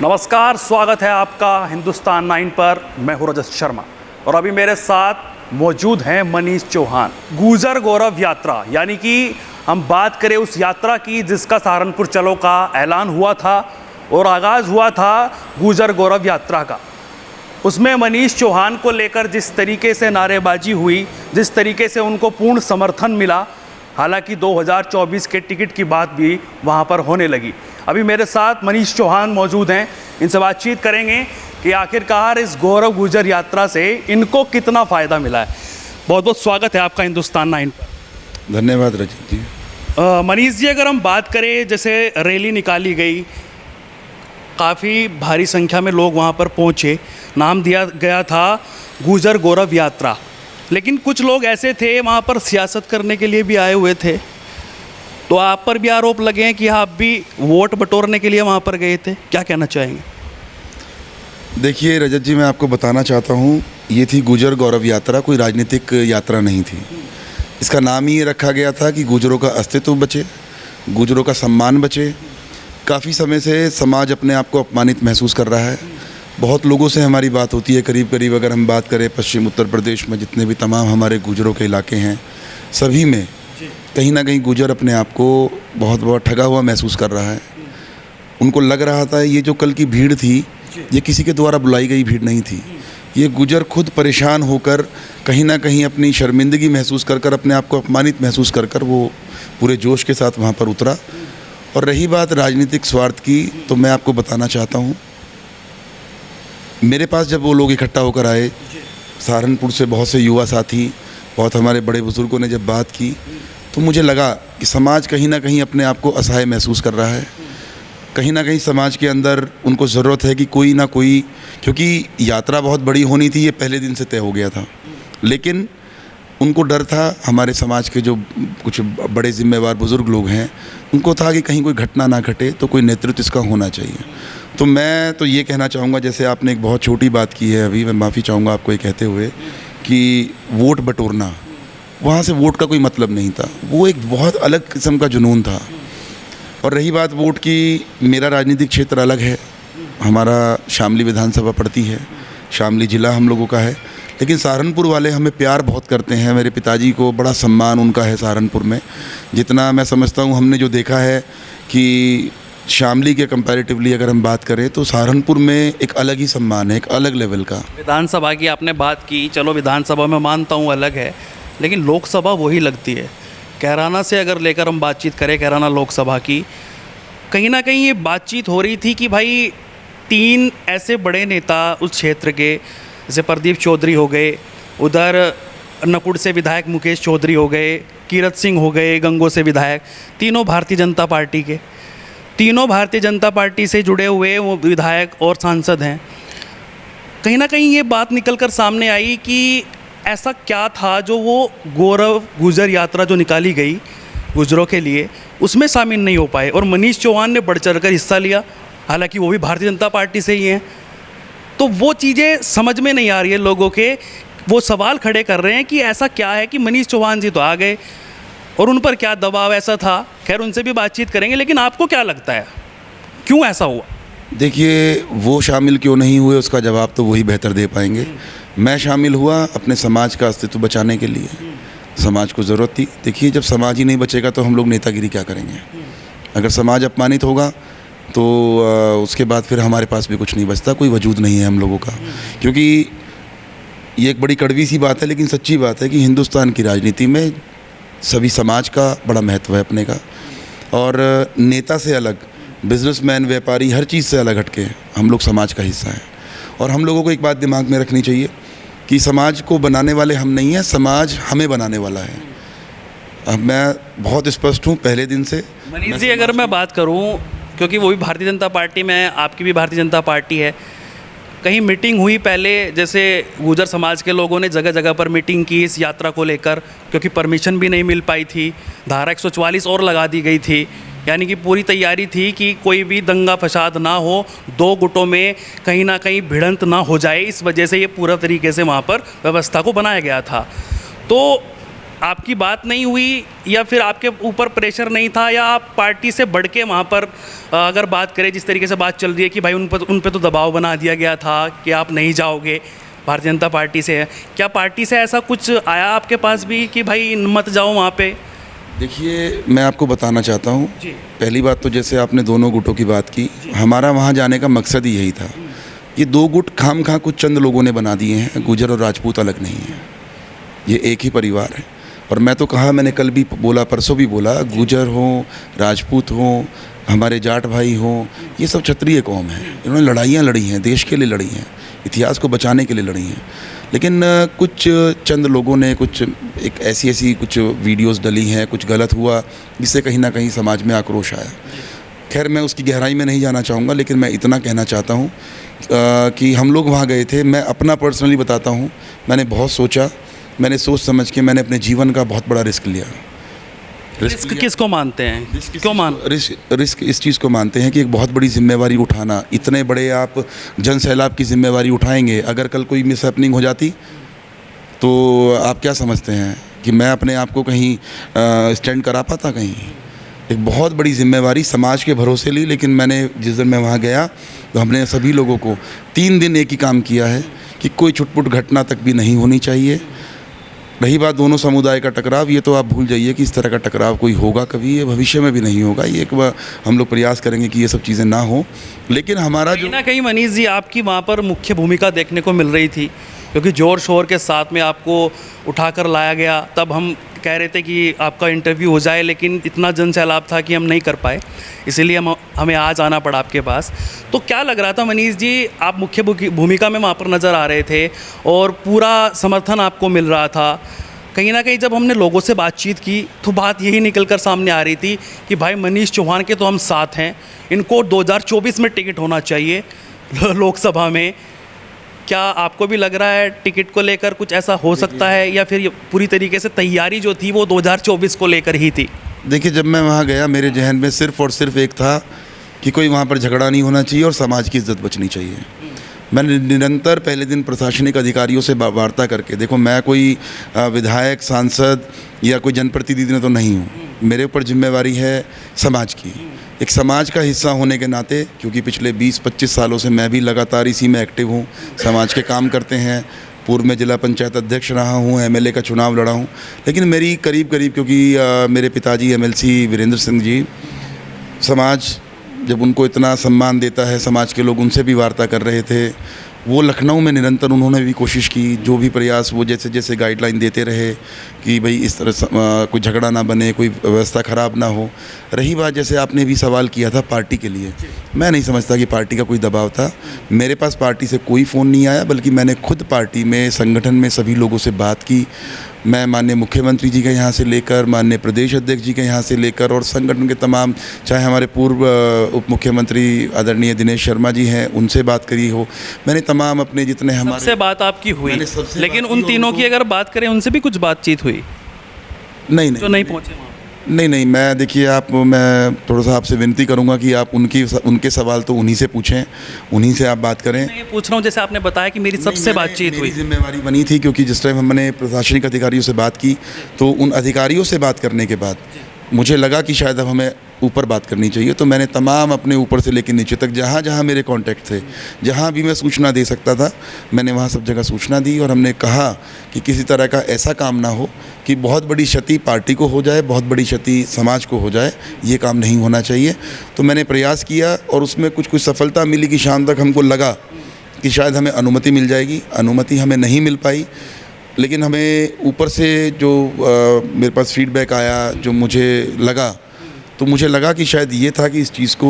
नमस्कार, स्वागत है आपका हिंदुस्तान 9 पर। मैं हूं रजत शर्मा और अभी मेरे साथ मौजूद हैं मनीष चौहान। गुजर गौरव यात्रा, यानी कि हम बात करें उस यात्रा की जिसका सहारनपुर चलो का ऐलान हुआ था और आगाज़ हुआ था गुजर गौरव यात्रा का। उसमें मनीष चौहान को लेकर जिस तरीके से नारेबाजी हुई, जिस तरीके से उनको पूर्ण समर्थन मिला, हालांकि 2024 के टिकट की बात भी वहां पर होने लगी। अभी मेरे साथ मनीष चौहान मौजूद हैं, इनसे बातचीत करेंगे कि आखिरकार इस गौरव गुजर यात्रा से इनको कितना फ़ायदा मिला है। बहुत बहुत स्वागत है आपका हिंदुस्तान 9 पर। धन्यवाद रजत जी। मनीष जी, अगर हम बात करें, जैसे रैली निकाली गई, काफ़ी भारी संख्या में लोग वहाँ पर पहुँचे, नाम दिया गया था गुजर गौरव यात्रा, लेकिन कुछ लोग ऐसे थे वहाँ पर सियासत करने के लिए भी आए हुए थे। तो आप पर भी आरोप लगे हैं कि आप भी वोट बटोरने के लिए वहाँ पर गए थे, क्या कहना चाहेंगे? देखिए रजत जी, मैं आपको बताना चाहता हूँ, ये थी गुजर गौरव यात्रा, कोई राजनीतिक यात्रा नहीं थी। इसका नाम ही ये रखा गया था कि गुजरों का अस्तित्व बचे, गुजरों का सम्मान बचे। काफ़ी समय से समाज अपने आप को अपमानित महसूस कर रहा है। बहुत लोगों से हमारी बात होती है, करीब करीब अगर हम बात करें पश्चिम उत्तर प्रदेश में जितने भी तमाम हमारे गुजरों के इलाके हैं, सभी में कहीं ना कहीं गुजर अपने आप को बहुत ठगा हुआ महसूस कर रहा है। उनको लग रहा था ये जो कल की भीड़ थी, ये किसी के द्वारा बुलाई गई भीड़ नहीं थी। ये गुजर खुद परेशान होकर कहीं ना कहीं अपनी शर्मिंदगी महसूस कर अपने आप को अपमानित महसूस कर वो पूरे जोश के साथ वहाँ पर उतरा। और रही बात राजनीतिक स्वार्थ की, तो मैं आपको बताना चाहता हूँ, मेरे पास जब वो लोग इकट्ठा होकर आए, सहारनपुर से बहुत से युवा साथी, बहुत हमारे बड़े बुज़ुर्गों ने जब बात की, तो मुझे लगा कि समाज कहीं ना कहीं अपने आप को असहाय महसूस कर रहा है। कहीं ना कहीं समाज के अंदर उनको ज़रूरत है कि कोई ना कोई, क्योंकि यात्रा बहुत बड़ी होनी थी, ये पहले दिन से तय हो गया था, लेकिन उनको डर था, हमारे समाज के जो कुछ बड़े ज़िम्मेवार बुज़ुर्ग लोग हैं, उनको था कि कहीं कोई घटना ना घटे, तो कोई नेतृत्व इसका होना चाहिए। तो मैं तो ये कहना चाहूँगा, जैसे आपने एक बहुत छोटी बात की है अभी, मैं माफ़ी चाहूँगा आपको ये कहते हुए कि वोट बटोरना, वहाँ से वोट का कोई मतलब नहीं था। वो एक बहुत अलग किस्म का जुनून था। और रही बात वोट की, मेरा राजनीतिक क्षेत्र अलग है, हमारा शामली विधानसभा पड़ती है, शामली ज़िला हम लोगों का है, लेकिन सहारनपुर वाले हमें प्यार बहुत करते हैं। मेरे पिताजी को बड़ा सम्मान उनका है सहारनपुर में। जितना मैं समझता हूँ, हमने जो देखा है कि शामली के कंपैरेटिवली अगर हम बात करें तो सहारनपुर में एक अलग ही सम्मान है, एक अलग लेवल का। विधानसभा की आपने बात की, चलो विधानसभा में मानता हूँ अलग है, लेकिन लोकसभा वही लगती है। कैराना से अगर लेकर हम बातचीत करें, कैराना लोकसभा की, कहीं ना कहीं ये बातचीत हो रही थी कि भाई 3 ऐसे बड़े नेता उस क्षेत्र के, जैसे प्रदीप चौधरी हो गए, उधर नकुड़ से विधायक मुकेश चौधरी हो गए, कीरत सिंह हो गए गंगो से विधायक, तीनों भारतीय जनता पार्टी के, तीनों भारतीय जनता पार्टी से जुड़े हुए वो विधायक और सांसद हैं। कहीं ना कहीं ये बात निकल कर सामने आई कि ऐसा क्या था जो वो गौरव गुजर यात्रा जो निकाली गई गुजरों के लिए, उसमें शामिल नहीं हो पाए, और मनीष चौहान ने बढ़ चढ़ कर हिस्सा लिया, हालांकि वो भी भारतीय जनता पार्टी से ही हैं। तो वो चीज़ें समझ में नहीं आ रही है लोगों के, वो सवाल खड़े कर रहे हैं कि ऐसा क्या है कि मनीष चौहान जी तो आ गए और उन पर क्या दबाव ऐसा था। खैर, उनसे भी बातचीत करेंगे, लेकिन आपको क्या लगता है क्यों ऐसा हुआ? देखिए, वो शामिल क्यों नहीं हुए उसका जवाब तो वही बेहतर दे पाएंगे। मैं शामिल हुआ अपने समाज का अस्तित्व बचाने के लिए। समाज को ज़रूरत थी। देखिए, जब समाज ही नहीं बचेगा तो हम लोग नेतागिरी क्या करेंगे? अगर समाज अपमानित होगा तो उसके बाद फिर हमारे पास भी कुछ नहीं बचता, कोई वजूद नहीं है हम लोगों का। क्योंकि ये एक बड़ी कड़वी सी बात है, लेकिन सच्ची बात है कि हिंदुस्तान की राजनीति में सभी समाज का बड़ा महत्व है अपने का। और नेता से अलग, बिजनेसमैन, व्यापारी, हर चीज़ से अलग हटके हम लोग समाज का हिस्सा हैं। और हम लोगों को एक बात दिमाग में रखनी चाहिए कि समाज को बनाने वाले हम नहीं हैं, समाज हमें बनाने वाला है। अब मैं बहुत स्पष्ट हूँ पहले दिन से। मनीष जी, अगर मैं बात करूँ, क्योंकि वो भी भारतीय जनता पार्टी में है, आपकी भी भारतीय जनता पार्टी है, कहीं मीटिंग हुई पहले, जैसे गुजर समाज के लोगों ने जगह जगह पर मीटिंग की इस यात्रा को लेकर, क्योंकि परमिशन भी नहीं मिल पाई थी, धारा 144 और लगा दी गई थी, यानी कि पूरी तैयारी थी कि कोई भी दंगा फसाद ना हो, 2 गुटों में कहीं ना कहीं भिड़ंत ना हो जाए, इस वजह से ये पूरा तरीके से वहाँ पर व्यवस्था को बनाया गया था। तो आपकी बात नहीं हुई या फिर आपके ऊपर प्रेशर नहीं था, या आप पार्टी से बढ़ के वहाँ पर अगर बात करें जिस तरीके से बात चल रही है कि भाई उन पे तो दबाव बना दिया गया था कि आप नहीं जाओगे, भारतीय जनता पार्टी से है, क्या पार्टी से ऐसा कुछ आया आपके पास भी कि भाई मत जाओ वहाँ पे? देखिए, मैं आपको बताना चाहता हूँ, जी। पहली बात तो जैसे आपने दोनों गुटों की बात की, हमारा वहाँ जाने का मकसद ही यही था। ये दो गुट खाम खा कुछ चंद लोगों ने बना दिए हैं, गुजर और राजपूत अलग नहीं है, ये एक ही परिवार है। और मैं तो कहा, मैंने कल भी बोला, परसों भी बोला, गुजर हो, राजपूत हो, हमारे जाट भाई हो, ये सब क्षत्रिय कौम है। इन्होंने लड़ाइयाँ लड़ी हैं, देश के लिए लड़ी हैं, इतिहास को बचाने के लिए लड़ी हैं। लेकिन कुछ चंद लोगों ने कुछ एक ऐसी कुछ वीडियोस डली हैं, कुछ गलत हुआ, जिससे कहीं ना कहीं समाज में आक्रोश आया। खैर, मैं उसकी गहराई में नहीं जाना चाहूँगा, लेकिन मैं इतना कहना चाहता हूँ कि हम लोग वहाँ गए थे। मैं अपना पर्सनली बताता हूँ, मैंने बहुत सोचा, मैंने सोच समझ के मैंने अपने जीवन का बहुत बड़ा रिस्क लिया। रिस्क किसको मानते हैं, क्यों रिस्क इस चीज़ को मानते हैं कि एक बहुत बड़ी जिम्मेवारी उठाना, इतने बड़े आप जन सैलाब की जिम्मेवारी उठाएंगे, अगर कल कोई मिसहैपनिंग हो जाती तो आप क्या समझते हैं कि मैं अपने आप को कहीं स्टैंड करा पाता? कहीं एक बहुत बड़ी जिम्मेवारी समाज के भरोसे ली। लेकिन मैंने जिस दिन मैं वहाँ गया तो हमने सभी लोगों को 3 दिन एक ही काम किया है कि कोई छुटपुट घटना तक भी नहीं होनी चाहिए। रही बात दोनों समुदाय का टकराव, ये तो आप भूल जाइए कि इस तरह का टकराव कोई होगा कभी, ये भविष्य में भी नहीं होगा। ये एक बार हम लोग प्रयास करेंगे कि ये सब चीज़ें ना हो। लेकिन हमारा जो कहीं ना कहीं मनीष जी आपकी वहाँ पर मुख्य भूमिका देखने को मिल रही थी, क्योंकि ज़ोर शोर के साथ में आपको उठाकर लाया गया। तब हम कह रहे थे कि आपका इंटरव्यू हो जाए, लेकिन इतना जन सैलाब था कि हम नहीं कर पाए, इसीलिए हमें आज आना पड़ा आपके पास। तो क्या लग रहा था मनीष जी, आप मुख्य भूमिका में वहाँ पर नज़र आ रहे थे और पूरा समर्थन आपको मिल रहा था। कहीं ना कहीं जब हमने लोगों से बातचीत की तो बात यही निकल कर सामने आ रही थी कि भाई मनीष चौहान के तो हम साथ हैं, इनको 2024 में टिकट होना चाहिए लोकसभा में। क्या आपको भी लग रहा है टिकट को लेकर कुछ ऐसा हो सकता है, या फिर पूरी तरीके से तैयारी जो थी वो 2024 को लेकर ही थी? देखिए, जब मैं वहाँ गया मेरे जहन में सिर्फ़ और सिर्फ एक था कि कोई वहाँ पर झगड़ा नहीं होना चाहिए और समाज की इज्जत बचनी चाहिए। मैंने निरंतर पहले दिन प्रशासनिक अधिकारियों से वार्ता करके, देखो मैं कोई विधायक, सांसद या कोई जनप्रतिनिधि तो नहीं हूँ, मेरे ऊपर जिम्मेवारी है समाज की। एक समाज का हिस्सा होने के नाते, क्योंकि पिछले 20-25 सालों से मैं भी लगातार इसी में एक्टिव हूँ, समाज के काम करते हैं। पूर्व में जिला पंचायत अध्यक्ष रहा हूँ, एमएलए का चुनाव लड़ा हूँ। लेकिन मेरी करीब क्योंकि मेरे पिताजी एमएलसी वीरेंद्र सिंह जी, समाज जब उनको इतना सम्मान देता है, समाज के लोग उनसे भी वार्ता कर रहे थे। वो लखनऊ में निरंतर उन्होंने भी कोशिश की, जो भी प्रयास वो जैसे गाइडलाइन देते रहे कि भाई इस तरह कोई झगड़ा ना बने, कोई व्यवस्था ख़राब ना हो। रही बात, जैसे आपने भी सवाल किया था पार्टी के लिए, मैं नहीं समझता कि पार्टी का कोई दबाव था। मेरे पास पार्टी से कोई फ़ोन नहीं आया, बल्कि मैंने खुद पार्टी में, संगठन में सभी लोगों से बात की। मैं माननीय मुख्यमंत्री जी के यहाँ से लेकर, माननीय प्रदेश अध्यक्ष जी के यहाँ से लेकर, और संगठन के तमाम, चाहे हमारे पूर्व उप मुख्यमंत्री आदरणीय दिनेश शर्मा जी हैं, उनसे बात करी हो। मैंने तमाम अपने जितने हमारे सबसे बात आपकी हुई, लेकिन उन तीनों की अगर बात करें, उनसे भी कुछ बातचीत हुई? नहीं, जो नहीं पहुँचे वहाँ? नहीं, मैं देखिए, मैं थोड़ा सा आपसे विनती करूंगा कि आप उनके सवाल तो उन्हीं से पूछें, उन्हीं से आप बात करें। मैं ये पूछ रहा हूँ, जैसे आपने बताया कि मेरी सबसे बातचीत हुई, जिम्मेवारी बनी थी, क्योंकि जिस टाइम हमने प्रशासनिक अधिकारियों से बात की तो उन अधिकारियों से बात करने के बाद मुझे लगा कि शायद अब हमें ऊपर बात करनी चाहिए। तो मैंने तमाम अपने ऊपर से लेकर नीचे तक जहाँ जहाँ मेरे कांटेक्ट थे, जहाँ भी मैं सूचना दे सकता था, मैंने वहाँ सब जगह सूचना दी। और हमने कहा कि किसी तरह का ऐसा काम ना हो कि बहुत बड़ी क्षति पार्टी को हो जाए, बहुत बड़ी क्षति समाज को हो जाए, ये काम नहीं होना चाहिए। तो मैंने प्रयास किया और उसमें कुछ सफलता मिली कि शाम तक हमको लगा कि शायद हमें अनुमति मिल जाएगी। अनुमति हमें नहीं मिल पाई, लेकिन हमें ऊपर से जो मेरे पास फीडबैक आया, जो मुझे लगा, तो मुझे लगा कि शायद ये था कि इस चीज़ को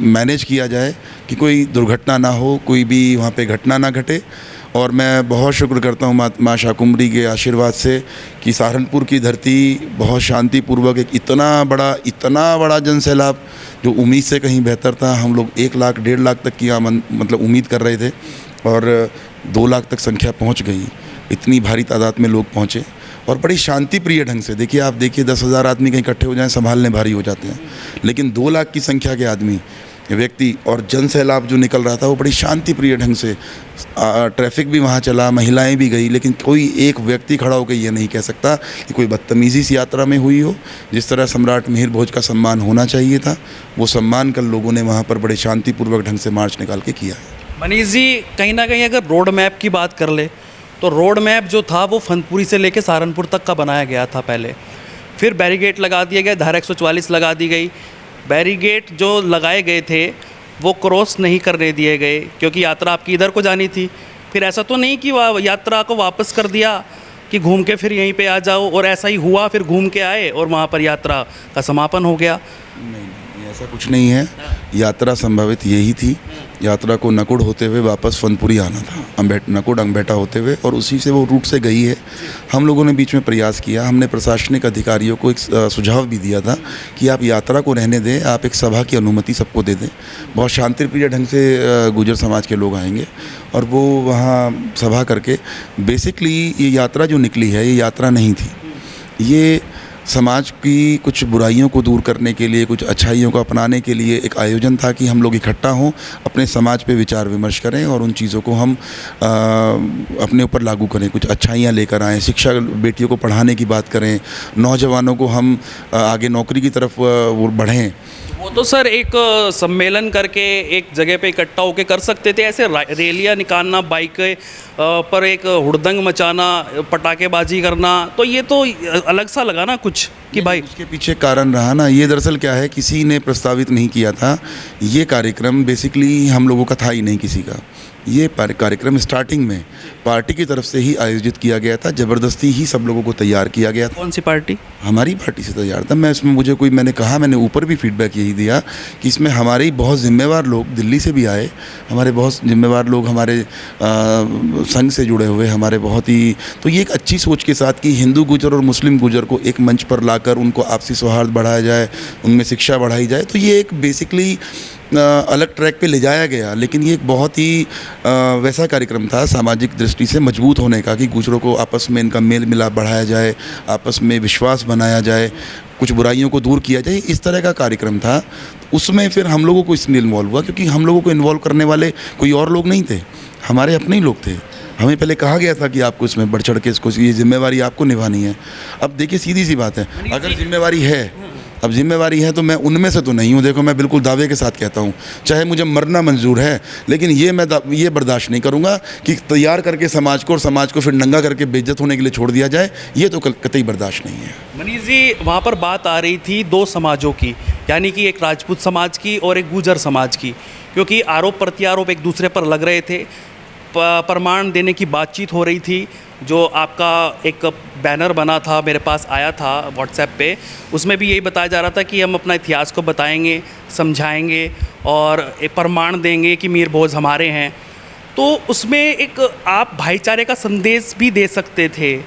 मैनेज किया जाए कि कोई दुर्घटना ना हो, कोई भी वहाँ पे घटना ना घटे। और मैं बहुत शुक्र करता हूँ माँ शाकुंभरी के आशीर्वाद से कि सहारनपुर की धरती बहुत शांतिपूर्वक, एक इतना बड़ा जन सैलाब जो उम्मीद से कहीं बेहतर था। हम लोग 1 लाख 1.5 लाख तक की मतलब उम्मीद कर रहे थे, और 2 लाख तक संख्या पहुँच गई। इतनी भारी तादाद में लोग पहुँचे और बड़ी शांति प्रिय ढंग से। देखिए, आप देखिए 10,000 आदमी कहीं इकट्ठे हो जाएं, संभालने भारी हो जाते हैं, लेकिन 2 लाख की संख्या के आदमी व्यक्ति और जन सैलाब जो निकल रहा था वो बड़ी शांति प्रिय ढंग से, ट्रैफिक भी वहाँ चला, महिलाएं भी गई, लेकिन कोई एक व्यक्ति खड़ा होकर ये नहीं कह सकता कि कोई बदतमीज़ी इस यात्रा में हुई हो। जिस तरह सम्राट मिहिर भोज का सम्मान होना चाहिए था, वो सम्मान कल लोगों ने वहाँ पर बड़े शांतिपूर्वक ढंग से मार्च निकाल के किया है। मनीष जी, कहीं ना कहीं अगर रोड मैप की बात कर ले तो रोड मैप जो था वो फनपुरी से लेके सहारनपुर तक का बनाया गया था पहले, फिर बैरिगेट लगा दिए गए, धारा 144 लगा दी गई। बैरिगेट जो लगाए गए थे वो क्रॉस नहीं करने दिए गए क्योंकि यात्रा आपकी इधर को जानी थी। फिर ऐसा तो नहीं कि यात्रा को वापस कर दिया कि घूम के फिर यहीं पे आ जाओ, और ऐसा ही हुआ, फिर घूम के आए और वहाँ पर यात्रा का समापन हो गया। नहीं, ऐसा कुछ नहीं है। यात्रा संभावित यही थी, यात्रा को नकुड़ होते हुए वापस फनपुरी आना था, नकुड़ अंगबेटा होते हुए, और उसी से वो रूट से गई है। हम लोगों ने बीच में प्रयास किया, हमने प्रशासनिक अधिकारियों को एक सुझाव भी दिया था कि आप यात्रा को रहने दें, आप एक सभा की अनुमति सबको दे दें। बहुत शांतिप्रिय ढंग से गुर्जर समाज के लोग आएंगे और वो वहाँ सभा करके, बेसिकली ये यात्रा जो निकली है ये यात्रा नहीं थी, ये समाज की कुछ बुराइयों को दूर करने के लिए, कुछ अच्छाइयों को अपनाने के लिए एक आयोजन था कि हम लोग इकट्ठा हों, अपने समाज पे विचार विमर्श करें और उन चीज़ों को हम अपने ऊपर लागू करें, कुछ अच्छाइयाँ लेकर आएँ, शिक्षा, बेटियों को पढ़ाने की बात करें, नौजवानों को हम आगे नौकरी की तरफ वो बढ़ें। वो तो सर एक सम्मेलन करके एक जगह पे इकट्ठा होकर कर सकते थे, ऐसे रैलियाँ निकालना, बाइक पर एक हुड़दंग मचाना, पटाखेबाजी करना, तो ये तो अलग सा लगा ना कुछ कि भाई। उसके पीछे कारण रहा ना, ये दरअसल क्या है, किसी ने प्रस्तावित नहीं किया था ये कार्यक्रम, बेसिकली हम लोगों का था ही नहीं किसी का। ये कार्यक्रम स्टार्टिंग में पार्टी की तरफ से ही आयोजित किया गया था, ज़बरदस्ती ही सब लोगों को तैयार किया गया था। कौन सी पार्टी? हमारी पार्टी से तैयार था। मैं इसमें, मुझे कोई, मैंने ऊपर भी फीडबैक यही दिया कि इसमें हमारे ही बहुत जिम्मेवार लोग दिल्ली से भी आए, हमारे बहुत जिम्मेवार लोग हमारे संघ से जुड़े हुए, हमारे बहुत ही, तो ये एक अच्छी सोच के साथ कि हिंदू गुर्जर और मुस्लिम गुर्जर को एक मंच पर लाकर उनको आपसी सौहार्द बढ़ाया जाए, उनमें शिक्षा बढ़ाई जाए, तो ये एक बेसिकली अलग ट्रैक पे ले जाया गया। लेकिन ये एक बहुत ही वैसा कार्यक्रम था सामाजिक दृष्टि से मजबूत होने का कि गुजरों को आपस में इनका मेल मिलाप बढ़ाया जाए, आपस में विश्वास बनाया जाए, कुछ बुराइयों को दूर किया जाए, इस तरह का कार्यक्रम था। उसमें फिर हम लोगों को इसलिए इन्वॉल्व हुआ क्योंकि हम लोगों को इन्वॉल्व करने वाले कोई और लोग नहीं थे, हमारे अपने ही लोग थे। हमें पहले कहा गया था कि आपको इसमें बढ़ चढ़ के इसको, ये जिम्मेवारी आपको निभानी है। अब देखिए सीधी सी बात है, अगर जिम्मेवारी है तो मैं उनमें से तो नहीं हूँ। देखो, मैं बिल्कुल दावे के साथ कहता हूँ, चाहे मुझे मरना मंजूर है, लेकिन ये बर्दाश्त नहीं करूँगा कि तैयार करके समाज को, और समाज को फिर नंगा करके बेइज्जत होने के लिए छोड़ दिया जाए। ये तो कतई बर्दाश्त नहीं है। मनीष जी, वहाँ पर बात आ रही थी दो समाजों की, यानी कि एक राजपूत समाज की और एक गुर्जर समाज की, क्योंकि आरोप प्रत्यारोप एक दूसरे पर लग रहे थे, प्रमाण देने की बातचीत हो रही थी। जो आपका एक बैनर बना था, मेरे पास आया था व्हाट्सएप पे, उसमें भी यही बताया जा रहा था कि हम अपना इतिहास को बताएंगे, समझाएंगे और एक प्रमाण देंगे कि मीर भोज हमारे हैं। तो उसमें एक आप भाईचारे का संदेश भी दे सकते थे।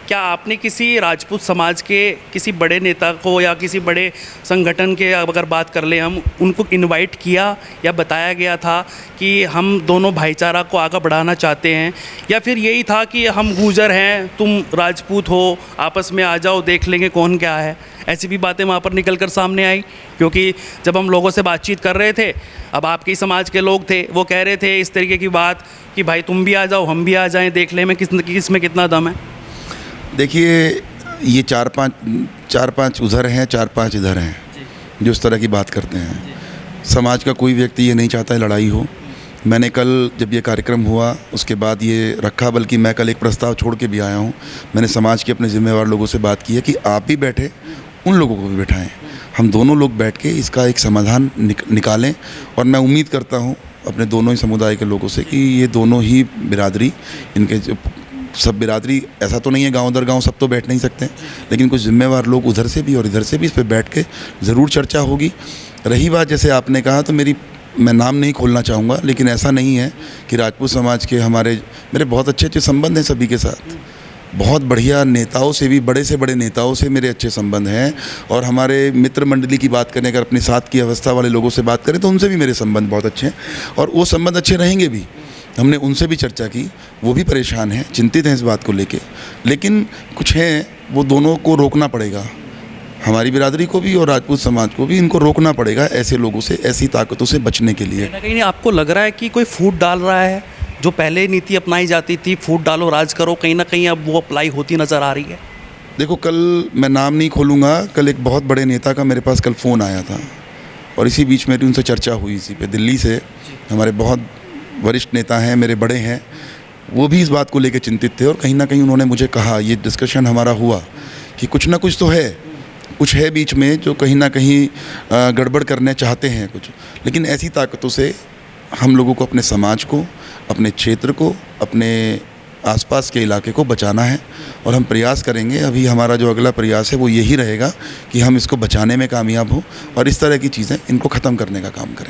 क्या आपने किसी राजपूत समाज के किसी बड़े नेता को या किसी बड़े संगठन के, अगर बात कर लें हम, उनको इनवाइट किया या बताया गया था कि हम दोनों भाईचारा को आगे बढ़ाना चाहते हैं, या फिर यही था कि हम गुर्जर हैं, तुम राजपूत हो, आपस में आ जाओ, देख लेंगे कौन क्या है? ऐसी भी बातें वहाँ पर निकल कर सामने आई, क्योंकि जब हम लोगों से बातचीत कर रहे थे, अब आपके समाज के लोग थे, वो कह रहे थे इस तरीके की बात कि भाई तुम भी आ जाओ, हम भी आ जाएं, देख लें में किस में कितना दम है। देखिए, ये चार पांच उधर हैं, 4-5 इधर हैं जो इस तरह की बात करते हैं। समाज का कोई व्यक्ति ये नहीं चाहता है लड़ाई हो। मैंने कल जब ये कार्यक्रम हुआ उसके बाद ये रखा, बल्कि मैं कल एक प्रस्ताव छोड़ के भी आया हूँ। मैंने समाज के अपने जिम्मेवार लोगों से बात की है कि आप भी बैठे, उन लोगों को भी बैठाएं, हम दोनों लोग बैठ के इसका एक समाधान निकालें। और मैं उम्मीद करता हूँ अपने दोनों ही समुदाय के लोगों से कि ये दोनों ही बिरादरी, इनके सब बिरादरी, ऐसा तो नहीं है गांव दर गांव सब तो बैठ नहीं सकते, लेकिन कुछ जिम्मेवार लोग उधर से भी और इधर से भी इस पर बैठ के ज़रूर चर्चा होगी। रही बात, जैसे आपने कहा, तो मैं नाम नहीं खोलना चाहूँगा, लेकिन ऐसा नहीं है कि राजपूत समाज के मेरे बहुत अच्छे संबंध हैं सभी के साथ। बहुत बढ़िया नेताओं से भी, बड़े से बड़े नेताओं से मेरे अच्छे संबंध हैं। और हमारे मित्र मंडली की बात करें, अगर अपने साथ की अवस्था वाले लोगों से बात करें तो उनसे भी मेरे संबंध बहुत अच्छे हैं, और वो संबंध अच्छे रहेंगे भी। हमने उनसे भी चर्चा की, वो भी परेशान हैं, चिंतित हैं इस बात को लेके। लेकिन कुछ हैं, वो दोनों को रोकना पड़ेगा। हमारी बिरादरी को भी और राजपूत समाज को भी इनको रोकना पड़ेगा ऐसे लोगों से, ऐसी ताकतों से बचने के लिए। कहीं ना कहीं आपको लग रहा है कि कोई फूट डाल रहा है, जो पहले नीति अपनाई जाती थी फूट डालो राज करो, कहीं ना कहीं अब वो अप्लाई होती नज़र आ रही है? देखो, कल मैं नाम नहीं खोलूँगा, कल एक बहुत बड़े नेता का मेरे पास कल फ़ोन आया था और इसी बीच मेरी उनसे चर्चा हुई इसी पे, दिल्ली से हमारे बहुत वरिष्ठ नेता हैं, मेरे बड़े हैं, वो भी इस बात को लेकर चिंतित थे और कहीं ना कहीं उन्होंने मुझे कहा, ये डिस्कशन हमारा हुआ कि कुछ ना कुछ तो है, कुछ है बीच में जो कहीं ना कहीं गड़बड़ करने चाहते हैं कुछ, लेकिन ऐसी ताकतों से हम लोगों को अपने समाज को, अपने क्षेत्र को, अपने आसपास के इलाके को बचाना है और हम प्रयास करेंगे। अभी हमारा जो अगला प्रयास है वो यही रहेगा कि हम इसको बचाने में कामयाब हों और इस तरह की चीज़ें इनको ख़त्म करने का काम करें।